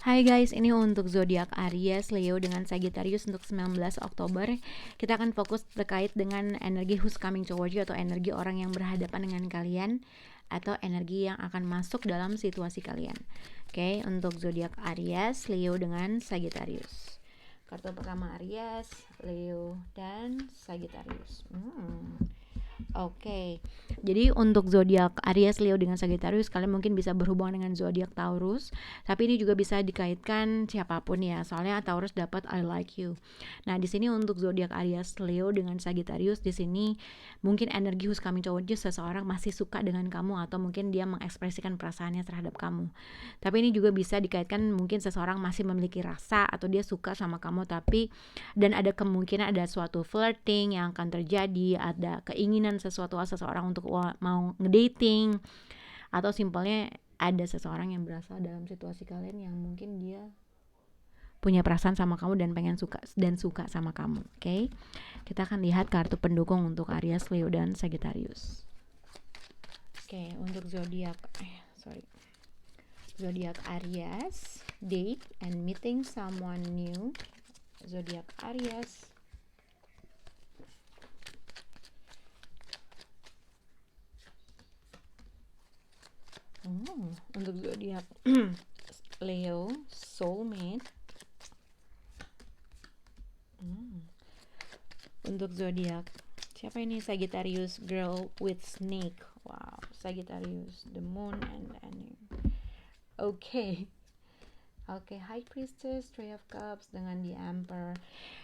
Hai guys, ini untuk zodiak Aries, Leo dengan Sagittarius untuk 19 Oktober. Kita akan fokus terkait dengan energi who's coming towards you atau energi orang yang berhadapan dengan kalian atau energi yang akan masuk dalam situasi kalian. Oke, untuk zodiak Aries, Leo dengan Sagittarius. Kartu pertama Aries, Leo dan Sagittarius. Oke, jadi untuk zodiak Aries, Leo dengan Sagittarius, kalian mungkin bisa berhubungan dengan zodiak Taurus, tapi ini juga bisa dikaitkan siapapun ya, soalnya Taurus dapat I like you. Nah, di sini untuk zodiak Aries, Leo dengan Sagittarius, di sini mungkin energi who's coming towards you, seseorang masih suka dengan kamu atau mungkin dia mengekspresikan perasaannya terhadap kamu. Tapi ini juga bisa dikaitkan mungkin seseorang masih memiliki rasa atau dia suka sama kamu, tapi dan ada kemungkinan ada suatu flirting yang akan terjadi, ada keinginan sesuatu seseorang untuk mau ngedating, atau simpelnya ada seseorang yang berasal dalam situasi kalian yang mungkin dia punya perasaan sama kamu dan pengen suka sama kamu. Oke, kita akan lihat kartu pendukung untuk Aries, Leo dan Sagittarius. Oke, untuk zodiak Aries, date and meeting someone new. Zodiak Aries, untuk zodiak Leo, soulmate. Untuk zodiak siapa ini? Sagittarius, girl with snake. Wow, Sagittarius, the moon and ending. Oke, High Priestess, Three of Cups dengan the Emperor.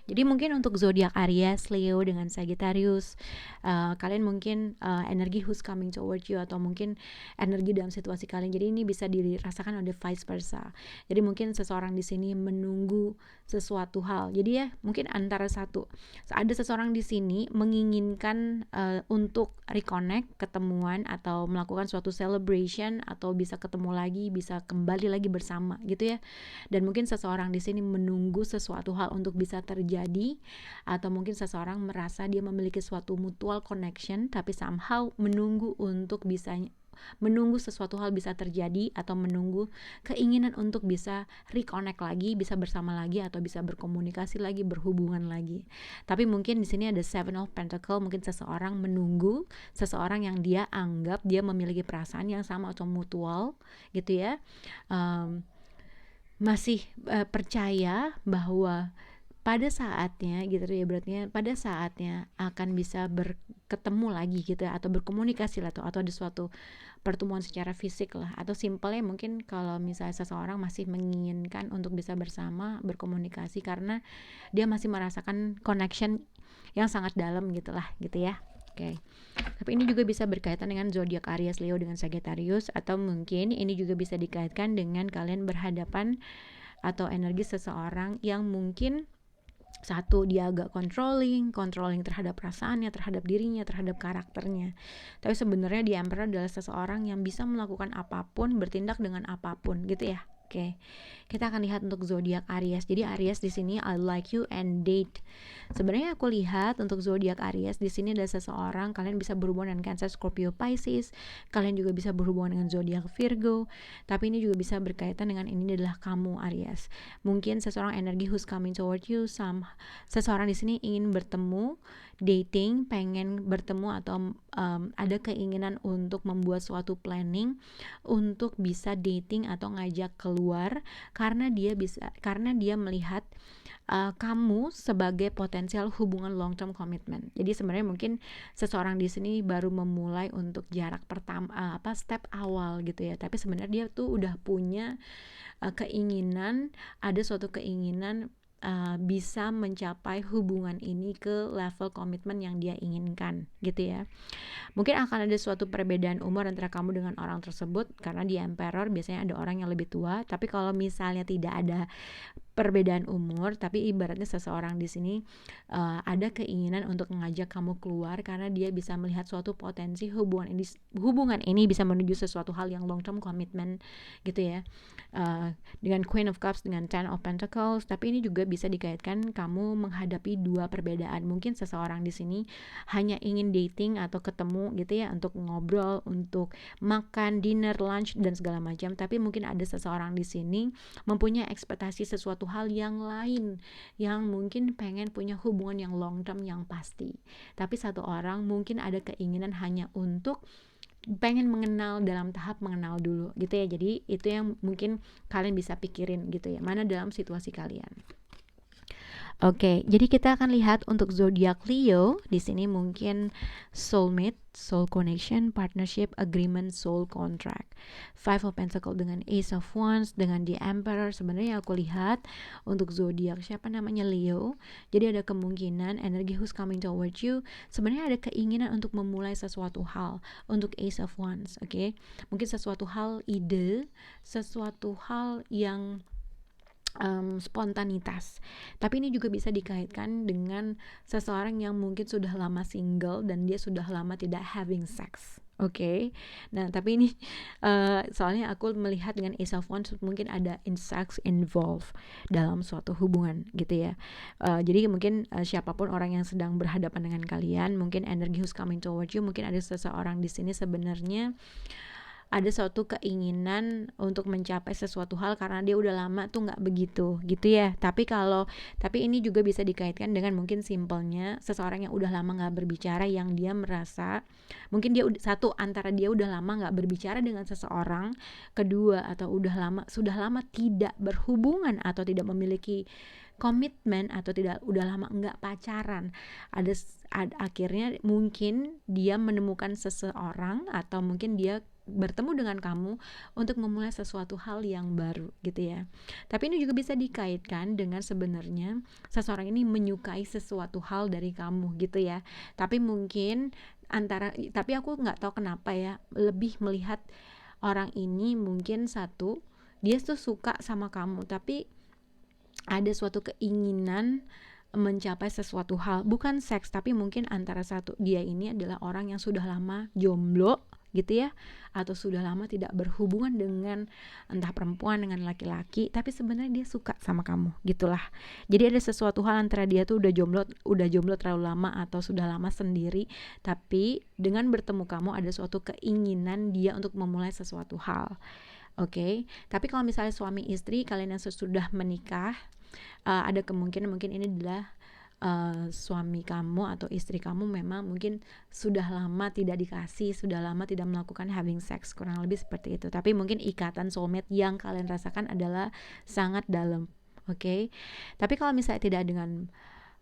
Jadi mungkin untuk zodiak Aries, Leo dengan Sagittarius, kalian mungkin energi who's coming towards you atau mungkin energi dalam situasi kalian. Jadi ini bisa dirasakan oleh vice versa. Jadi mungkin seseorang di sini menunggu sesuatu hal. Jadi ya mungkin antara ada seseorang di sini menginginkan untuk reconnect, ketemuan atau melakukan suatu celebration atau bisa ketemu lagi, bisa kembali lagi bersama gitu ya. Dan mungkin seseorang di sini menunggu sesuatu hal untuk bisa terjadi, atau mungkin seseorang merasa dia memiliki suatu mutual connection tapi somehow menunggu sesuatu hal bisa terjadi atau menunggu keinginan untuk bisa reconnect lagi, bisa bersama lagi atau bisa berkomunikasi lagi, berhubungan lagi. Tapi mungkin di sini ada Seven of Pentacles, mungkin seseorang menunggu seseorang yang dia anggap dia memiliki perasaan yang sama atau mutual gitu ya. Masih percaya bahwa pada saatnya gitu ya, berarti pada saatnya akan bisa berketemu lagi gitu ya, atau berkomunikasi lah, atau ada suatu pertemuan secara fisik lah, atau simpelnya mungkin kalau misalnya seseorang masih menginginkan untuk bisa bersama berkomunikasi karena dia masih merasakan connection yang sangat dalam gitulah gitu ya. Oke. Tapi ini juga bisa berkaitan dengan zodiak Aries, Leo dengan Sagittarius, atau mungkin ini juga bisa dikaitkan dengan kalian berhadapan atau energi seseorang yang mungkin satu, dia agak controlling terhadap perasaannya, terhadap dirinya, terhadap karakternya. Tapi sebenarnya di Emperor adalah seseorang yang bisa melakukan apapun, bertindak dengan apapun gitu ya. Oke, kita akan lihat untuk zodiak Aries. Jadi Aries di sini I like you and date. Sebenarnya aku lihat untuk zodiak Aries di sini ada seseorang, kalian bisa berhubungan dengan Cancer, Scorpio, Pisces. Kalian juga bisa berhubungan dengan zodiak Virgo. Tapi ini juga bisa berkaitan dengan ini adalah kamu Aries. Mungkin seseorang energi who's coming toward you, seseorang di sini ingin bertemu, dating, pengen bertemu atau ada keinginan untuk membuat suatu planning untuk bisa dating atau ngajak keluar karena dia melihat kamu sebagai potensial hubungan long term commitment. Jadi sebenarnya mungkin seseorang di sini baru memulai untuk jarak pertama, step awal gitu ya. Tapi sebenarnya dia tuh udah punya keinginan, ada suatu keinginan bisa mencapai hubungan ini ke level komitmen yang dia inginkan gitu ya. Mungkin akan ada suatu perbedaan umur antara kamu dengan orang tersebut karena di Emperor biasanya ada orang yang lebih tua. Tapi kalau misalnya tidak ada perbedaan umur, tapi ibaratnya seseorang di sini ada keinginan untuk mengajak kamu keluar karena dia bisa melihat suatu potensi hubungan ini bisa menuju sesuatu hal yang long term commitment gitu ya. Dengan Queen of Cups, dengan Ten of Pentacles, tapi ini juga bisa dikaitkan kamu menghadapi dua perbedaan. Mungkin seseorang di sini hanya ingin dating atau ketemu gitu ya, untuk ngobrol, untuk makan, dinner, lunch dan segala macam, tapi mungkin ada seseorang di sini mempunyai ekspektasi sesuatu hal yang lain, yang mungkin pengen punya hubungan yang long term yang pasti. Tapi satu orang mungkin ada keinginan hanya untuk pengen mengenal dalam tahap mengenal dulu gitu ya. Jadi itu yang mungkin kalian bisa pikirin gitu ya, mana dalam situasi kalian. Oke, jadi kita akan lihat untuk zodiak Leo di sini mungkin soulmate, soul connection, partnership, agreement, soul contract. Five of Pentacles dengan Ace of Wands dengan The Emperor. Sebenarnya aku lihat untuk zodiak siapa namanya Leo, jadi ada kemungkinan energi who's coming towards you sebenarnya ada keinginan untuk memulai sesuatu hal. Untuk Ace of Wands, oke, mungkin sesuatu hal, ide, sesuatu hal yang spontanitas. Tapi ini juga bisa dikaitkan dengan seseorang yang mungkin sudah lama single dan dia sudah lama tidak having sex. Oke. Nah, tapi ini soalnya aku melihat dengan Ace of Wands mungkin ada sex involved dalam suatu hubungan gitu ya. Jadi mungkin siapapun orang yang sedang berhadapan dengan kalian, mungkin energi who's coming towards you, mungkin ada seseorang di sini sebenarnya ada suatu keinginan untuk mencapai sesuatu hal karena dia udah lama tuh nggak begitu gitu ya. Tapi ini juga bisa dikaitkan dengan mungkin simpelnya seseorang yang udah lama nggak berbicara, yang dia merasa mungkin dia satu antara dia udah lama nggak berbicara dengan seseorang, kedua atau sudah lama tidak berhubungan atau tidak memiliki komitmen, atau udah lama nggak pacaran. Akhirnya mungkin dia menemukan seseorang atau mungkin dia bertemu dengan kamu untuk memulai sesuatu hal yang baru gitu ya. Tapi ini juga bisa dikaitkan dengan sebenarnya seseorang ini menyukai sesuatu hal dari kamu gitu ya. Tapi mungkin tapi aku nggak tahu kenapa ya, lebih melihat orang ini mungkin satu, dia tuh suka sama kamu, tapi ada suatu keinginan mencapai sesuatu hal, bukan seks, tapi mungkin antara satu, dia ini adalah orang yang sudah lama jomblo gitu ya, atau sudah lama tidak berhubungan dengan entah perempuan dengan laki-laki, tapi sebenarnya dia suka sama kamu gitulah. Jadi ada sesuatu hal antara dia tuh udah jomblo terlalu lama atau sudah lama sendiri, tapi dengan bertemu kamu ada suatu keinginan dia untuk memulai sesuatu hal. Oke. Tapi kalau misalnya suami istri kalian yang sudah menikah, ada kemungkinan mungkin ini adalah suami kamu atau istri kamu memang mungkin sudah lama tidak dikasih, sudah lama tidak melakukan having sex, kurang lebih seperti itu. Tapi mungkin ikatan soulmate yang kalian rasakan adalah sangat dalam. Oke. Tapi kalau misalnya tidak dengan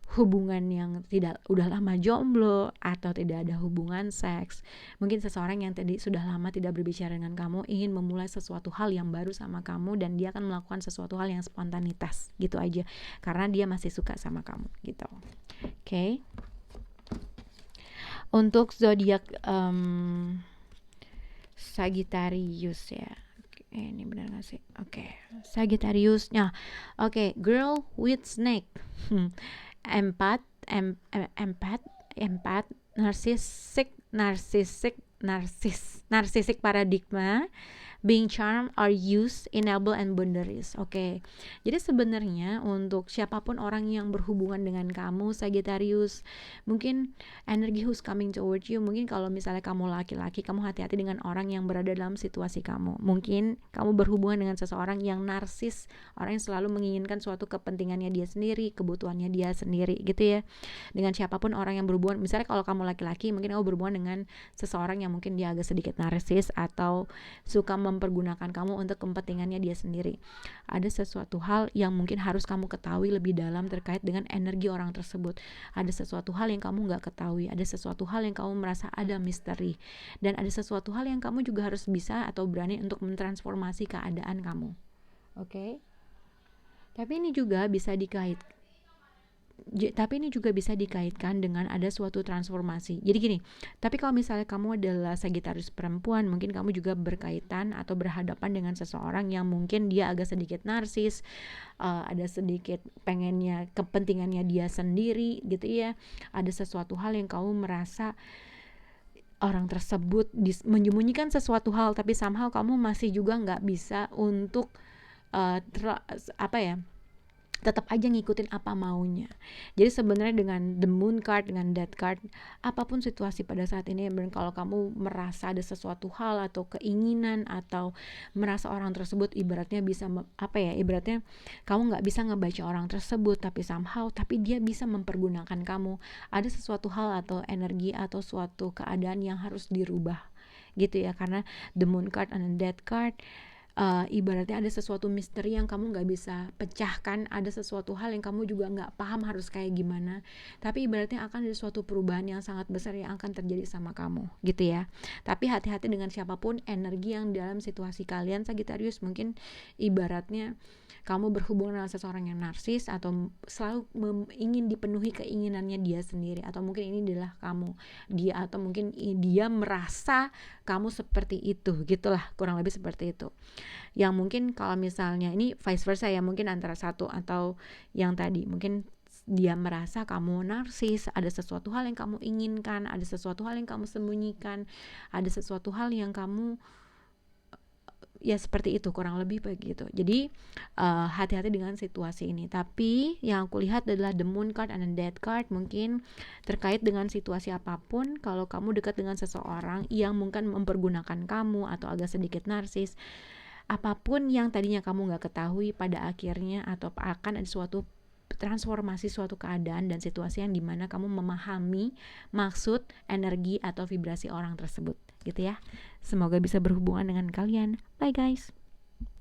hubungan yang tidak udah lama jomblo atau tidak ada hubungan seks, mungkin seseorang yang tadi sudah lama tidak berbicara dengan kamu ingin memulai sesuatu hal yang baru sama kamu, dan dia akan melakukan sesuatu hal yang spontanitas gitu aja karena dia masih suka sama kamu gitu. Oke. Untuk zodiak Sagittarius ya. Ini benar gak sih? Oke. Sagittarius. Nah, oke, girl with snake. Empat, narsisik paradigma, being charmed are used, enable and boundaries. Oke. Jadi sebenarnya untuk siapapun orang yang berhubungan dengan kamu Sagittarius, mungkin energi who's coming towards you, mungkin kalau misalnya kamu laki-laki, kamu hati-hati dengan orang yang berada dalam situasi kamu. Mungkin kamu berhubungan dengan seseorang yang narsis, orang yang selalu menginginkan suatu kepentingannya dia sendiri, kebutuhannya dia sendiri gitu ya. Dengan siapapun orang yang berhubungan, misalnya kalau kamu laki-laki, mungkin kamu berhubungan dengan seseorang yang mungkin dia agak sedikit narsis atau suka mempergunakan kamu untuk kepentingannya dia sendiri. Ada sesuatu hal yang mungkin harus kamu ketahui lebih dalam terkait dengan energi orang tersebut. Ada sesuatu hal yang kamu gak ketahui, ada sesuatu hal yang kamu merasa ada misteri, dan ada sesuatu hal yang kamu juga harus bisa atau berani untuk mentransformasi keadaan kamu. Oke. Tapi ini juga bisa Tapi ini juga bisa dikaitkan dengan ada suatu transformasi. Jadi gini, tapi kalau misalnya kamu adalah Sagittarius perempuan, mungkin kamu juga berkaitan atau berhadapan dengan seseorang yang mungkin dia agak sedikit narsis, ada sedikit pengennya, kepentingannya dia sendiri gitu ya. Ada sesuatu hal yang kamu merasa orang tersebut menyembunyikan sesuatu hal, tapi somehow kamu masih juga nggak bisa untuk tetap aja ngikutin apa maunya. Jadi sebenarnya dengan the moon card, dengan death card, apapun situasi pada saat ini, kalau kamu merasa ada sesuatu hal atau keinginan atau merasa orang tersebut ibaratnya bisa ibaratnya kamu nggak bisa ngebaca orang tersebut, tapi dia bisa mempergunakan kamu. Ada sesuatu hal atau energi atau suatu keadaan yang harus dirubah gitu ya, karena the moon card and the death card ibaratnya ada sesuatu misteri yang kamu gak bisa pecahkan, ada sesuatu hal yang kamu juga gak paham harus kayak gimana, tapi ibaratnya akan ada suatu perubahan yang sangat besar yang akan terjadi sama kamu gitu ya. Tapi hati-hati dengan siapapun energi yang dalam situasi kalian Sagittarius. Mungkin ibaratnya kamu berhubungan dengan seseorang yang narsis atau selalu ingin dipenuhi keinginannya dia sendiri, atau mungkin ini adalah kamu dia, atau mungkin dia merasa kamu seperti itu gitulah, kurang lebih seperti itu. Yang mungkin kalau misalnya ini vice versa ya, mungkin antara satu atau yang tadi, mungkin dia merasa kamu narsis, ada sesuatu hal yang kamu inginkan, ada sesuatu hal yang kamu sembunyikan, ada sesuatu hal yang kamu ya seperti itu, kurang lebih begitu. Jadi hati-hati dengan situasi ini. Tapi yang aku lihat adalah the moon card and the death card. Mungkin terkait dengan situasi apapun, kalau kamu dekat dengan seseorang yang mungkin mempergunakan kamu atau agak sedikit narsis, apapun yang tadinya kamu gak ketahui, pada akhirnya atau akan ada suatu transformasi suatu keadaan dan situasi yang dimana kamu memahami maksud, energi atau vibrasi orang tersebut gitu ya. Semoga bisa berhubungan dengan kalian. Bye guys.